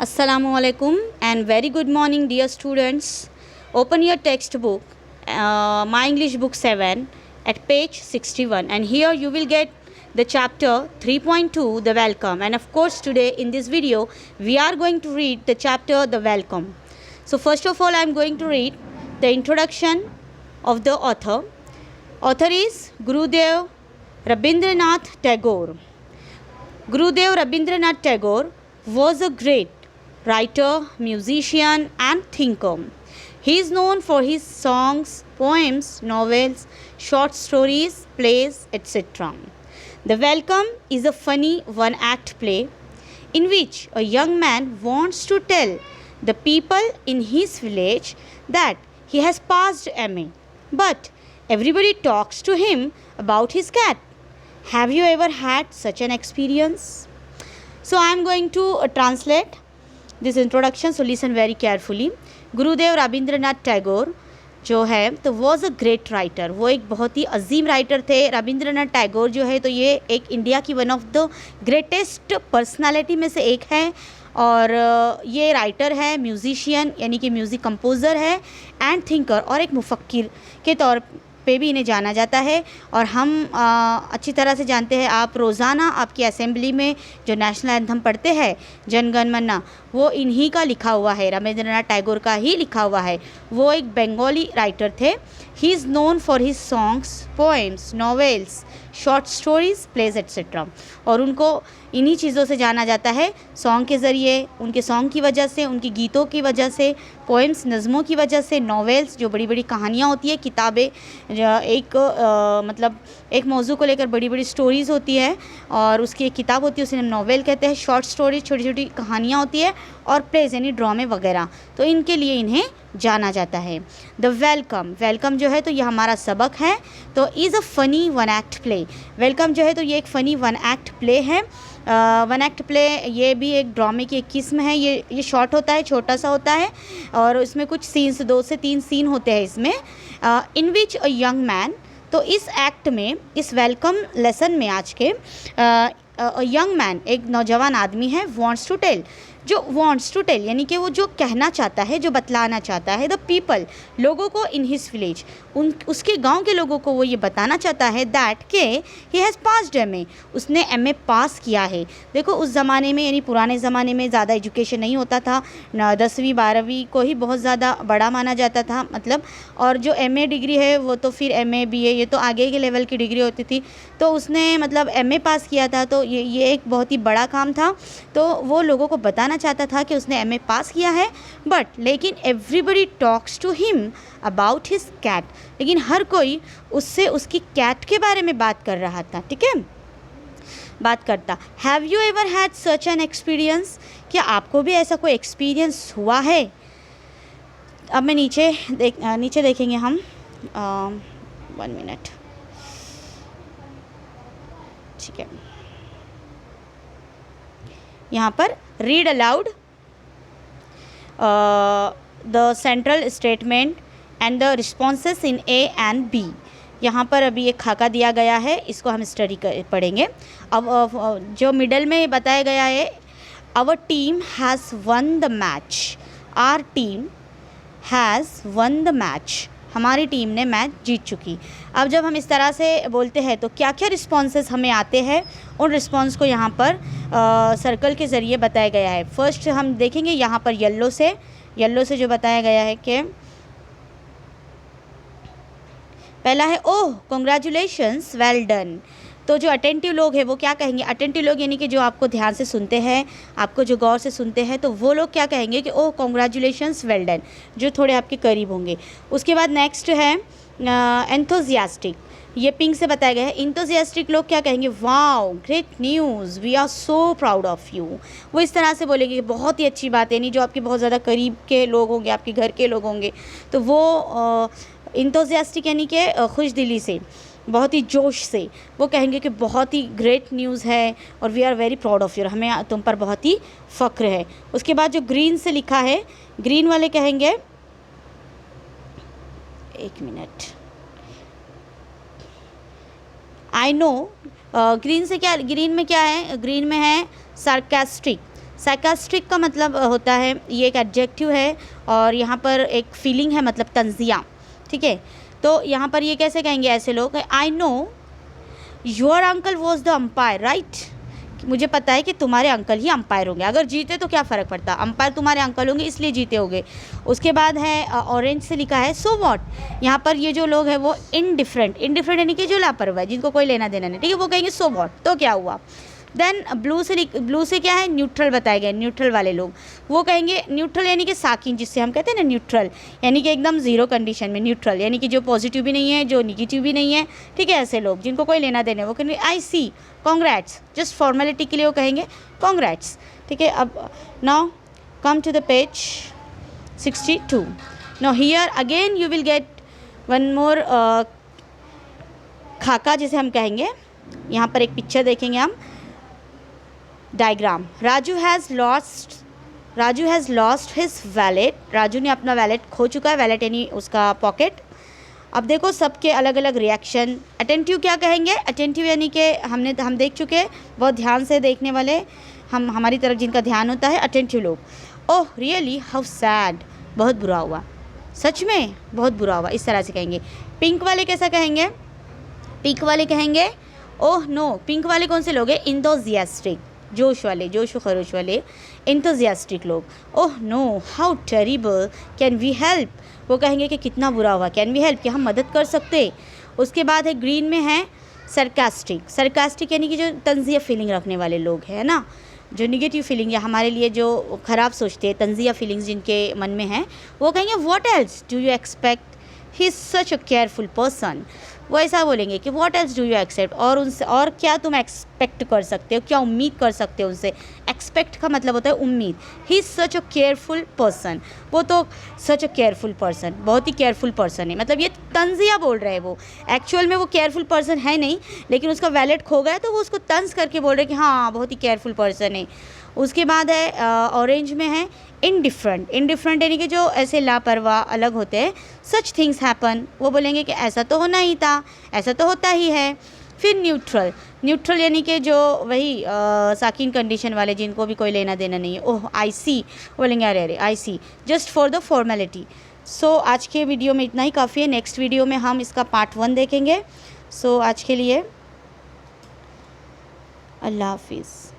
Assalamualaikum and very good morning dear students. Open your textbook, My English book 7 at page 61, and here you will get the chapter 3.2, the welcome. And of course today in this video we are going to read the chapter the welcome. So first of all I am going to read the introduction of the author. Author is Gurudev Rabindranath Tagore. Gurudev Rabindranath Tagore was a great writer, musician and thinker. He is known for his songs, poems, novels, short stories, plays, etc. The Welcome is a funny one-act play in which a young man wants to tell the people in his village that he has passed MA, but everybody talks to him about his cat. Have you ever had such an experience? So I am going to translate this introduction, so listen very carefully. Gurudev Rabindranath Tagore जो है तो was a great writer, वो एक बहुत ही अजीम writer थे. रविंद्रनाथ टैगोर जो है तो ये एक इंडिया की one of the greatest personality में से एक है, और ये राइटर है, म्यूजिशियन यानी कि म्यूज़िक कंपोज़र है, एंड थिंकर और एक मुफक्किर के तौर पे भी इन्हें जाना जाता है. और हम अच्छी तरह से जानते हैं, आप रोज़ाना आपकी असेंबली में जो नेशनल एंथम पढ़ते हैं जन गण मन, वो इन्हीं का लिखा हुआ है, रविंद्रनाथ टैगोर का ही लिखा हुआ है. वो एक बंगाली राइटर थे. He is known for his songs, poems, novels, short stories, plays etcetera. और उनको इन्हीं चीज़ों से जाना जाता है, सॉन्ग के ज़रिए, उनके सॉन्ग की वजह से, उनकी गीतों की वजह से, पोएम्स, नज़मों की वजह से, नॉवेल्स जो बड़ी बड़ी कहानियाँ होती है, किताबें एक मतलब एक मौजू को लेकर बड़ी बड़ी स्टोरीज़ होती है और उसकी एक किताब होती है, उसे हम नॉवेल कहते हैं. शॉर्ट स्टोरीज छोटी छोटी कहानियाँ होती है, और प्लेज यानी ड्रामे वगैरह, तो इनके लिए इन्हें जाना जाता है. द वेलकम, वेलकम जो है तो ये हमारा सबक है. तो is a funny one act play. Welcome जो है तो ये एक फ़नी वन एक्ट प्ले है. वन एक्ट प्ले ये भी एक ड्रामे की एक किस्म है. ये शॉर्ट होता है, छोटा सा होता है, और इसमें कुछ सीन्स, 2 से 3 सीन होते हैं इसमें. इन विच अ यंग मैन, तो इस एक्ट में, इस वेलकम लेसन में आज के यंग मैन, एक नौजवान आदमी है, वॉन्ट्स टू टेल, जो वॉन्ट्स टू टेल यानी कि वो जो कहना चाहता है, जो बतलाना चाहता है, द पीपल, लोगों को, इन हिज विलेज, उसके गांव के लोगों को वो ये बताना चाहता है दैट के ही हैज़ पास्ड MA, उसने MA पास किया है. देखो उस ज़माने में यानी पुराने ज़माने में ज़्यादा एजुकेशन नहीं होता था, 10वीं 12वीं को ही बहुत ज़्यादा बड़ा माना जाता था मतलब. और जो MA डिग्री है वो तो फिर MA BA ये तो आगे के लेवल की डिग्री होती थी. तो उसने मतलब MA पास किया था, तो ये एक बहुत ही बड़ा काम था. तो वो लोगों को बताना चाहता था कि उसने MA पास किया है, बट लेकिन everybody talks to him about his cat, लेकिन हर कोई उससे उसकी कैट के बारे में बात कर रहा था. ठीक है, बात करता. Have you ever had such an experience, क्या आपको भी ऐसा कोई एक्सपीरियंस हुआ है? अब मैं नीचे देखेंगे हम. 1 मिनट, ठीक है. यहाँ पर read aloud the central statement and the responses in A and B. यहाँ पर अभी एक खाका दिया गया है, इसको हम स्टडी पढ़ेंगे. अब जो मिडल में बताया गया है, our team has won the match, our team has won the match, हमारी टीम ने मैच जीत चुकी. अब जब हम इस तरह से बोलते हैं तो क्या क्या रिस्पॉन्सेस हमें आते हैं, उन रिस्पॉन्स को यहाँ पर सर्कल के ज़रिए बताया गया है. फर्स्ट हम देखेंगे यहाँ पर येलो से जो बताया गया है कि पहला है ओह कॉन्ग्रेचुलेशंस, वेल डन. तो जो अटेंटिव लोग हैं वो क्या कहेंगे? अटेंटिव लोग यानी कि जो आपको ध्यान से सुनते हैं, आपको जो गौर से सुनते हैं, तो वो लोग क्या कहेंगे कि ओह कॉन्ग्रेचुलेशंस, वेल डन, जो थोड़े आपके करीब होंगे. उसके बाद नेक्स्ट है एंथुजियास्टिक, ये पिंक से बताया गया है. इंथुजियास्टिक लोग क्या कहेंगे? Wow great news, we are so proud of you. वो इस तरह से बोलेंगे कि बहुत ही अच्छी बात है, यानी जो आपके बहुत ज़्यादा करीब के लोग होंगे, आपके घर के लोग होंगे, तो वो इंथुजियास्टिक यानी कि खुश दिली से, बहुत ही जोश से वो कहेंगे कि बहुत ही ग्रेट न्यूज़ है और we are very proud of you, हमें तुम पर बहुत ही फ़ख्र है. उसके बाद जो ग्रीन से लिखा है, ग्रीन वाले कहेंगे, एक मिनट, आई नो, ग्रीन से क्या, ग्रीन में क्या है? ग्रीन में है सार्कास्टिक, सार्कास्टिक का मतलब होता है, ये एक एडजेक्टिव है और यहाँ पर एक फीलिंग है, मतलब तंजिया, ठीक है। तो यहाँ पर ये कैसे कहेंगे ऐसे लोग, I know your uncle was the umpire right, मुझे पता है कि तुम्हारे अंकल ही अंपायर होंगे, अगर जीते तो क्या फ़र्क पड़ता, अंपायर तुम्हारे अंकल होंगे इसलिए जीते होंगे। उसके बाद है ऑरेंज से लिखा है सो वॉट, यहाँ पर ये जो लोग हैं वो इनडिफरेंट, इनडिफरेंट यानी कि जो लापरवाह है, जिनको कोई लेना देना नहीं, ठीक है, वो कहेंगे सो वॉट, तो क्या हुआ। देन ब्लू से क्या है, न्यूट्रल बताए गए, न्यूट्रल वाले लोग वो कहेंगे, न्यूट्रल यानी कि साकिन, जिससे हम कहते हैं ना न्यूट्रल, यानी कि एकदम ज़ीरो कंडीशन में न्यूट्रल, यानी कि जो पॉजिटिव भी नहीं है जो निगेटिव भी नहीं है, ठीक है, ऐसे लोग जिनको कोई लेना देना, वो कहेंगे I see congrats, just formality के लिए वो कहेंगे कॉन्ग्रेट्स, ठीक है। अब now come to the page 62। Now here again you will get one more खाका जिसे हम कहेंगे, यहाँ पर एक पिक्चर देखेंगे हम, diagram. Raju has lost his wallet, Raju ने अपना वैलेट खो चुका है, वैलेट यानी उसका पॉकेट। अब देखो सबके अलग अलग रिएक्शन। अटेंटिव क्या कहेंगे, अटेंटिव यानी कि हम देख चुके हैं, बहुत ध्यान से देखने वाले, हमारी तरफ जिनका ध्यान होता है, अटेंटिव लोग। ओह रियली हाउ सैड, बहुत बुरा हुआ, सच में बहुत बुरा हुआ, इस तरह से कहेंगे। पिंक वाले कैसा कहेंगे, पिंक वाले कहेंगे ओह नो, पिंक वाले कौन से लोग हैं, इंथुसियास्टिक, जोश वाले, जोश व खरोश वाले, इंथुसियास्टिक लोग। Oh no how terrible, can we help, वो कहेंगे कि कितना बुरा हुआ, कैन वी हेल्प, कि हम मदद कर सकते। उसके बाद है ग्रीन में है सरकास्टिक, सरकास्टिक यानी कि जो तंजिया फीलिंग रखने वाले लोग हैं ना, जो निगेटिव फीलिंग या हमारे लिए जो ख़राब सोचते हैं, तंजिया फीलिंग्स जिनके मन में हैं, वो कहेंगे what else do you expect, he is such a careful person, वो ऐसा बोलेंगे कि what else do you except, और उनसे और क्या तुम एक्सपेक्ट कर सकते हो, क्या उम्मीद कर सकते हो उनसे। एक्सपेक्ट का मतलब होता है उम्मीद। ही is such a careful person, वो तो सच अ केयरफुल पर्सन, बहुत ही केयरफुल पर्सन है, मतलब ये तंजिया बोल रहे हैं, वो एक्चुअल में वो केयरफुल पर्सन है नहीं, लेकिन उसका वैलेट खो गया तो वो उसको तंज करके बोल रहे हैं कि हाँ बहुत ही केयरफुल पर्सन है। उसके बाद है ऑरेंज में है इनडिफरेंट, इनडिफरेंट यानी कि जो ऐसे लापरवाह अलग होते हैं। सच थिंग्स हैपन, वो बोलेंगे कि ऐसा तो होना ही था, ऐसा तो होता ही है। फिर न्यूट्रल, न्यूट्रल यानी कि जो वही साकिन कंडीशन वाले, जिनको भी कोई लेना देना नहीं है। ओह आई सी, बोलेंगे अरे अरे आई सी, जस्ट फॉर द फॉर्मेलिटी। सो आज के वीडियो में इतना ही काफ़ी है, नेक्स्ट वीडियो में हम इसका पार्ट 1 देखेंगे। सो आज के लिए अल्लाह हाफिज़।